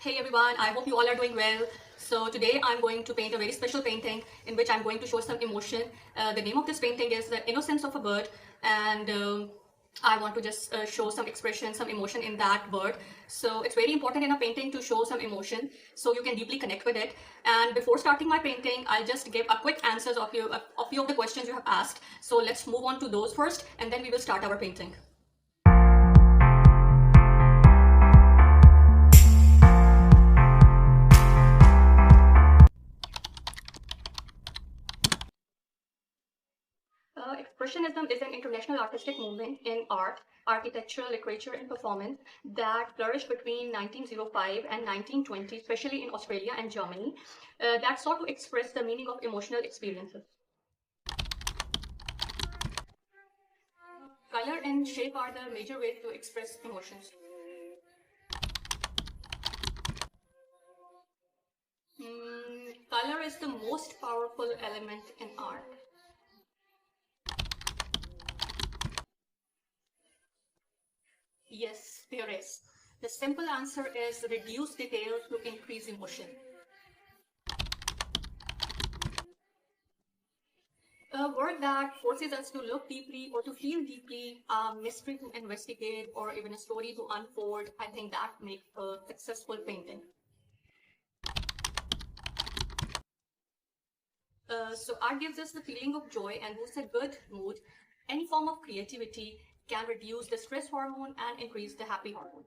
Hey everyone, I hope you all are doing well. So today I'm going to paint a very special painting in which I'm going to show some emotion. The name of this painting is The Innocence of a Bird, and I want to just show some expression, some emotion in that bird. So it's very important in a painting to show some emotion so you can deeply connect with it. And before starting my painting, I'll just give a quick answers of a few of the questions you have asked. So let's move on to those first, and then we will start our painting. Expressionism is an international artistic movement in art, architecture, literature, and performance that flourished between 1905 and 1920, especially in Australia and Germany, that sought to express the meaning of emotional experiences. Color and shape are the major ways to express emotions. Color is the most powerful element in art. Yes, there is. The simple answer is reduce detail to increase emotion. A word that forces us to look deeply or to feel deeply, a mystery to investigate, or even a story to unfold. I think that makes a successful painting. So art gives us the feeling of joy and boosts a good mood. Any form of creativity can reduce the stress hormone and increase the happy hormone.